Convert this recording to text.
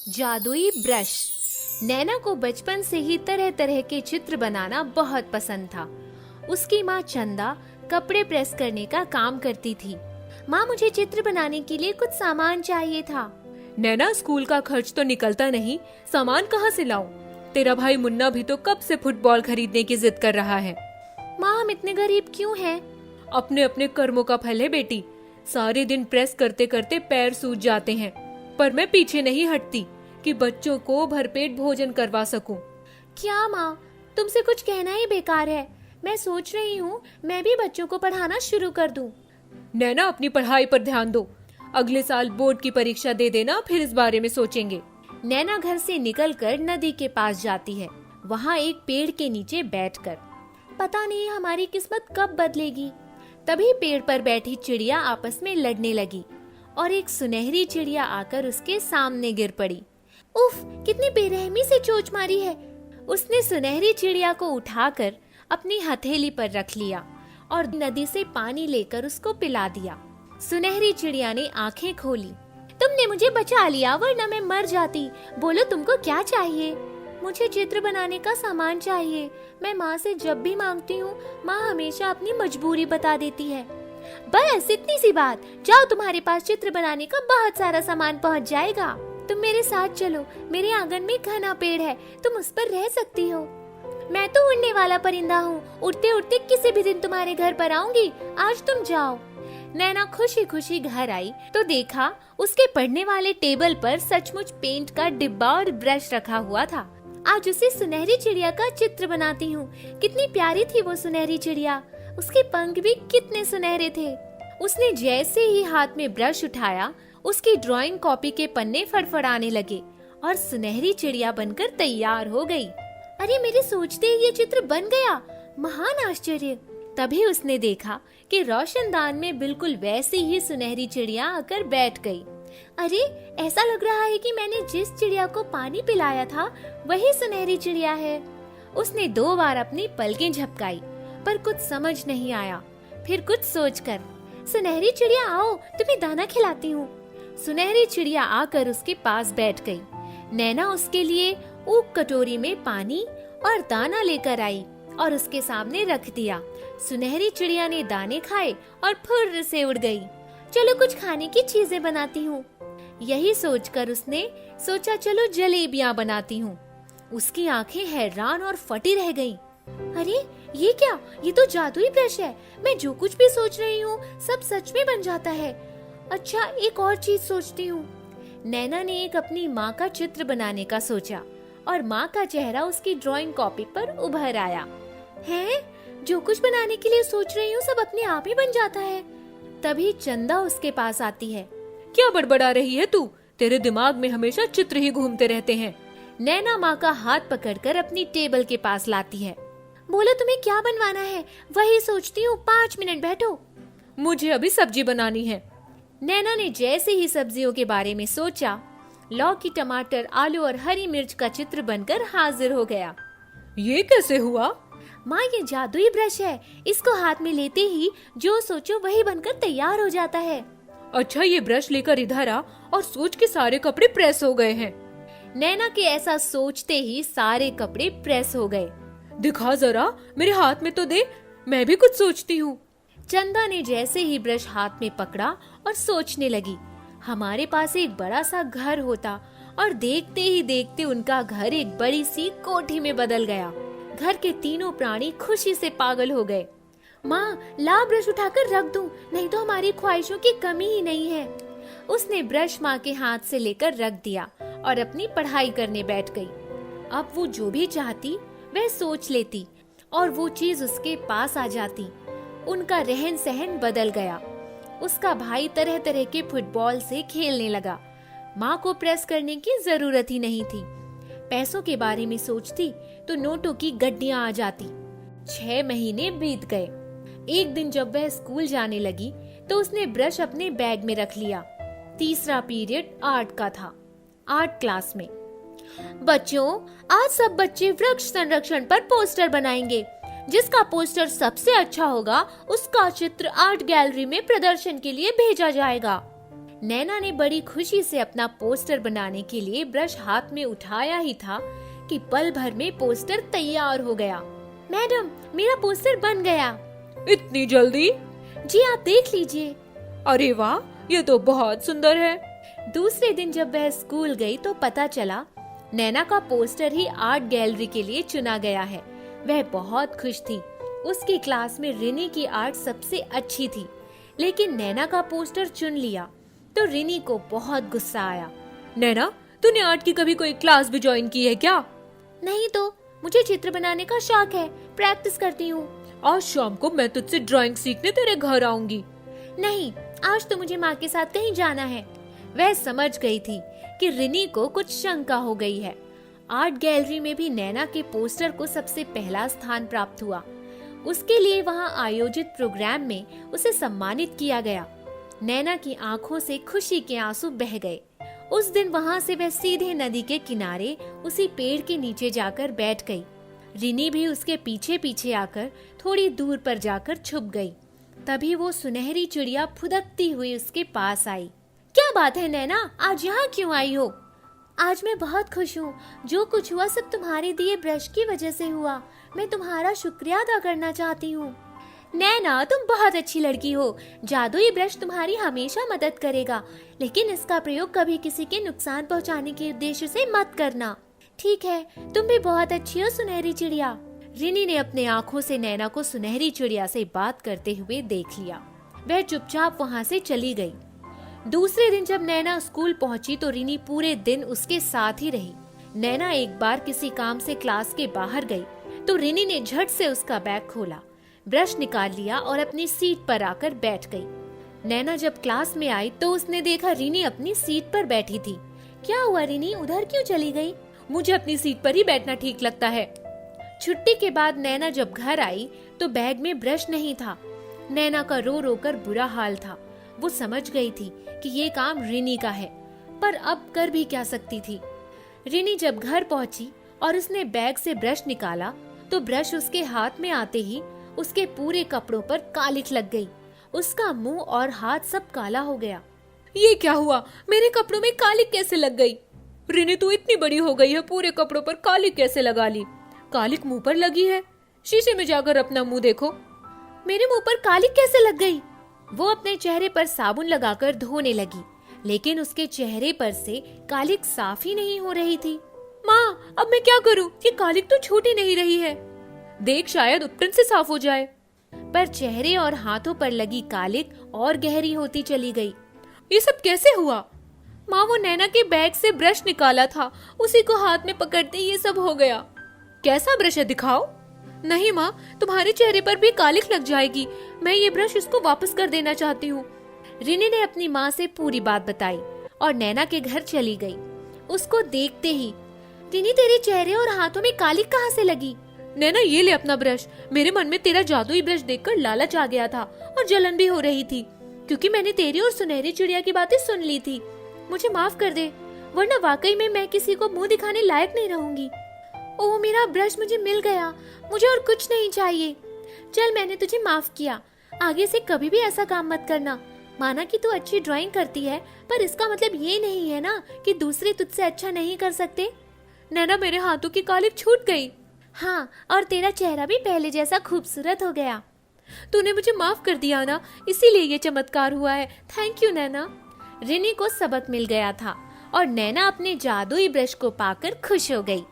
जादुई ब्रश। नैना को बचपन से ही तरह तरह के चित्र बनाना बहुत पसंद था। उसकी माँ चंदा कपड़े प्रेस करने का काम करती थी। माँ, मुझे चित्र बनाने के लिए कुछ सामान चाहिए था। नैना, स्कूल का खर्च तो निकलता नहीं, सामान कहाँ से लाऊं? तेरा भाई मुन्ना भी तो कब से फुटबॉल खरीदने की जिद कर रहा है। माँ, हम इतने गरीब क्यों हैं? अपने अपने कर्मों का फल है बेटी। सारे दिन प्रेस करते करते पैर सूज जाते हैं, पर मैं पीछे नहीं हटती कि बच्चों को भरपेट भोजन करवा सकूं। क्या माँ, तुमसे कुछ कहना ही बेकार है। मैं सोच रही हूँ मैं भी बच्चों को पढ़ाना शुरू कर दूं। नैना, अपनी पढ़ाई पर ध्यान दो। अगले साल बोर्ड की परीक्षा दे देना, फिर इस बारे में सोचेंगे। नैना घर से निकलकर नदी के पास जाती है। वहाँ एक पेड़ के नीचे बैठकर पता नहीं हमारी किस्मत कब बदलेगी। तभी पेड़ पर बैठी चिड़िया आपस में लड़ने लगी और एक सुनहरी चिड़िया आकर उसके सामने गिर पड़ी। उफ, कितनी बेरहमी से चोट मारी है। उसने सुनहरी चिड़िया को उठाकर अपनी हथेली पर रख लिया और नदी से पानी लेकर उसको पिला दिया। सुनहरी चिड़िया ने आंखें खोली। तुमने मुझे बचा लिया, वरना मैं मर जाती। बोलो, तुमको क्या चाहिए? मुझे चित्र बनाने का सामान चाहिए। मैं माँ से जब भी मांगती हूँ, माँ हमेशा अपनी मजबूरी बता देती है। बस इतनी सी बात, जाओ, तुम्हारे पास चित्र बनाने का बहुत सारा सामान पहुँच जाएगा। तुम मेरे साथ चलो, मेरे आंगन में घना पेड़ है, तुम उस पर रह सकती हो। मैं तो उड़ने वाला परिंदा हूँ, उड़ते उड़ते किसी भी दिन तुम्हारे घर पर आऊंगी। आज तुम जाओ। नैना खुशी खुशी घर आई तो देखा उसके पढ़ने वाले टेबल पर सचमुच पेंट का डिब्बा और ब्रश रखा हुआ था। आज उसे सुनहरी चिड़िया का चित्र बनाती हूँ। कितनी प्यारी थी वो सुनहरी चिड़िया, उसके पंख भी कितने सुनहरे थे। उसने जैसे ही हाथ में ब्रश उठाया, उसकी ड्राइंग कॉपी के पन्ने फड़फड़ाने लगे और सुनहरी चिड़िया बनकर तैयार हो गई। अरे, मेरे सोचते ही ये चित्र बन गया, महान आश्चर्य। तभी उसने देखा कि रोशनदान में बिल्कुल वैसी ही सुनहरी चिड़िया आकर बैठ गई। अरे, ऐसा लग रहा है कि मैंने जिस चिड़िया को पानी पिलाया था वही सुनहरी चिड़िया है। उसने 2 बार अपनी पलकें झपकाई, पर कुछ समझ नहीं आया। फिर कुछ सोचकर, सुनहरी चिड़िया आओ, तुम्हें दाना खिलाती हूँ। सुनहरी चिड़िया आकर उसके पास बैठ गई। नैना उसके लिए ऊक कटोरी में पानी और दाना लेकर आई और उसके सामने रख दिया। सुनहरी चिड़िया ने दाने खाए और फुर्र से उड़ गई। चलो, कुछ खाने की चीजें बनाती हूँ। यही सोचकर उसने सोचा, चलो जलेबियाँ बनाती हूँ। उसकी आंखें हैरान और फटी रह गईं। अरे, ये क्या? ये तो जादुई ब्रश है। मैं जो कुछ भी सोच रही हूँ सब सच में बन जाता है। अच्छा, एक और चीज सोचती हूँ। नैना ने एक अपनी माँ का चित्र बनाने का सोचा और माँ का चेहरा उसकी ड्राइंग कॉपी पर उभर आया। हैं? जो कुछ बनाने के लिए सोच रही हूँ सब अपने आप ही बन जाता है। तभी चंदा उसके पास आती है। क्या बड़बड़ा रही है तू? तेरे दिमाग में हमेशा चित्र ही घूमते रहते हैं। नैना माँ का हाथ पकड़कर अपनी टेबल के पास लाती है। बोलो, तुम्हें क्या बनवाना है? वही सोचती हूँ, 5 मिनट बैठो। मुझे अभी सब्जी बनानी है। नैना ने जैसे ही सब्जियों के बारे में सोचा, लौकी, टमाटर, आलू और हरी मिर्च का चित्र बनकर हाजिर हो गया। ये कैसे हुआ? माँ, ये जादुई ब्रश है। इसको हाथ में लेते ही जो सोचो वही बनकर तैयार हो जाता है। अच्छा, ये ब्रश लेकर इधर आ और सोच के सारे कपड़े प्रेस हो गए हैं। नैना के ऐसा सोचते ही सारे कपड़े प्रेस हो गए। दिखा जरा, मेरे हाथ में तो दे, मैं भी कुछ सोचती हूँ। चंदा ने जैसे ही ब्रश हाथ में पकड़ा और सोचने लगी, हमारे पास एक बड़ा सा घर होता। और देखते ही देखते उनका घर एक बड़ी सी कोठी में बदल गया। घर के तीनों प्राणी खुशी से पागल हो गए। माँ, ला ब्रश उठाकर रख दूं, नहीं तो हमारी ख्वाहिशों की कमी ही नहीं है। उसने ब्रश माँ के हाथ से लेकर रख दिया और अपनी पढ़ाई करने बैठ गई। अब वो जो भी चाहती वह सोच लेती और वो चीज उसके पास आ जाती। उनका रहन सहन बदल गया। उसका भाई तरह तरह के फुटबॉल से खेलने लगा। माँ को प्रेस करने की जरूरत ही नहीं थी। पैसों के बारे में सोचती तो नोटों की गड्डियां आ जाती। 6 महीने बीत गए। एक दिन जब वह स्कूल जाने लगी तो उसने ब्रश अपने बैग में रख लिया। तीसरा पीरियड आर्ट का था। आर्ट क्लास में, बच्चों, आज सब बच्चे वृक्ष संरक्षण पर पोस्टर बनाएंगे। जिसका पोस्टर सबसे अच्छा होगा उसका चित्र आर्ट गैलरी में प्रदर्शन के लिए भेजा जाएगा। नैना ने बड़ी खुशी से अपना पोस्टर बनाने के लिए ब्रश हाथ में उठाया ही था कि पल भर में पोस्टर तैयार हो गया। मैडम, मेरा पोस्टर बन गया। इतनी जल्दी? जी, आप देख लीजिए। अरे वाह, ये तो बहुत सुंदर है। दूसरे दिन जब वह स्कूल गई तो पता चला नैना का पोस्टर ही आर्ट गैलरी के लिए चुना गया है। वह बहुत खुश थी। उसकी क्लास में रिनी की आर्ट सबसे अच्छी थी, लेकिन नैना का पोस्टर चुन लिया तो रिनी को बहुत गुस्सा आया। नैना, तूने आर्ट की कभी कोई क्लास भी ज्वाइन की है क्या? नहीं तो, मुझे चित्र बनाने का शौक है, प्रैक्टिस करती हूँ। आज शाम को मैं तुझसे ड्राइंग सीखने तेरे घर आऊंगी। नहीं, आज तो मुझे माँ के साथ कहीं जाना है। वह समझ गई थी कि रिनी को कुछ शंका हो गई है। आर्ट गैलरी में भी नैना के पोस्टर को सबसे पहला स्थान प्राप्त हुआ। उसके लिए वहां आयोजित प्रोग्राम में उसे सम्मानित किया गया। नैना की आंखों से खुशी के आंसू बह गए। उस दिन वहां से वह सीधे नदी के किनारे उसी पेड़ के नीचे जाकर बैठ गई। रिनी भी उसके पीछे पीछे आकर थोड़ी दूर पर जाकर छुप गई। तभी वो सुनहरी चिड़िया फुदकती हुई उसके पास आई। क्या बात है नैना, आज यहाँ क्यों आई हो? आज मैं बहुत खुश हूँ। जो कुछ हुआ सब तुम्हारे दिए ब्रश की वजह से हुआ। मैं तुम्हारा शुक्रिया अदा करना चाहती हूँ। नैना, तुम बहुत अच्छी लड़की हो। जादुई ब्रश तुम्हारी हमेशा मदद करेगा, लेकिन इसका प्रयोग कभी किसी के नुकसान पहुँचाने के उद्देश्य से मत करना। ठीक है, तुम भी बहुत अच्छी हो सुनहरी चिड़िया। रिनी ने अपने आँखों से नैना को सुनहरी चिड़िया से बात करते हुए देख लिया। वह चुपचाप वहाँ से चली गई। दूसरे दिन जब नैना स्कूल पहुंची तो रिनी पूरे दिन उसके साथ ही रही। नैना एक बार किसी काम से क्लास के बाहर गई तो रिनी ने झट से उसका बैग खोला, ब्रश निकाल लिया और अपनी सीट पर आकर बैठ गई। नैना जब क्लास में आई तो उसने देखा रिनी अपनी सीट पर बैठी थी। क्या हुआ रिनी, उधर क्यों चली गई? मुझे अपनी सीट पर ही बैठना ठीक लगता है। छुट्टी के बाद नैना जब घर आई तो बैग में ब्रश नहीं था। नैना का रो रो कर बुरा हाल था। वो समझ गई थी कि ये काम रिनी का है, पर अब कर भी क्या सकती थी। रिनी जब घर पहुंची और उसने बैग से ब्रश निकाला तो ब्रश उसके हाथ में आते ही उसके पूरे कपड़ों पर कालिख लग गई। उसका मुंह और हाथ सब काला हो गया। ये क्या हुआ? मेरे कपड़ों में कालिख कैसे लग गई? रिनी, तू इतनी बड़ी हो गई है, पूरे कपड़ों पर कालिख कैसे लगा ली? कालिख मुंह पर लगी है। शीशे में जाकर अपना मुंह देखो। मेरे मुंह पर कालिख कैसे लग गई? वो अपने चेहरे पर साबुन लगाकर धोने लगी, लेकिन उसके चेहरे पर से कालिख साफ ही नहीं हो रही थी। माँ, अब मैं क्या करूँ? ये कालिख तो छूट ही नहीं रही है। देख, शायद उपटन से साफ हो जाए। पर चेहरे और हाथों पर लगी कालिख और गहरी होती चली गई। ये सब कैसे हुआ? माँ, वो नैना के बैग से ब्रश निकाला था, उसी को हाथ में पकड़ते ये सब हो गया। कैसा ब्रश है, दिखाओ। नहीं माँ, तुम्हारे चेहरे पर भी कालिख लग जाएगी। मैं ये ब्रश इसको वापस कर देना चाहती हूँ। रिनी ने अपनी माँ से पूरी बात बताई और नैना के घर चली गई। उसको देखते ही, रिनी, तेरे चेहरे और हाथों में कालिख कहाँ से लगी? नैना, ये ले अपना ब्रश। मेरे मन में तेरा जादुई ब्रश देखकर लालच आ गया था और जलन भी हो रही थी, क्योंकि मैंने तेरी और सुनहरी चिड़िया की बातें सुन ली थी। मुझे माफ कर दे, वरना वाकई में मैं किसी को मुंह दिखाने लायक नहीं रहूंगी। ओह, मेरा ब्रश मुझे मिल गया। मुझे और कुछ नहीं चाहिए। चल, मैंने तुझे माफ किया। आगे से कभी भी ऐसा काम मत करना। माना कि तू अच्छी ड्राइंग करती है, पर इसका मतलब ये नहीं है ना कि दूसरे तुझसे अच्छा नहीं कर सकते। नैना, मेरे हाथों की कालिख छूट गई। हाँ, और तेरा चेहरा भी पहले जैसा खूबसूरत हो गया। तूने मुझे माफ कर दिया ना, इसीलिए ये चमत्कार हुआ है। थैंक यू नैना। रिनी को सबक मिल गया था और नैना अपने जादुई ब्रश को पाकर खुश हो गई।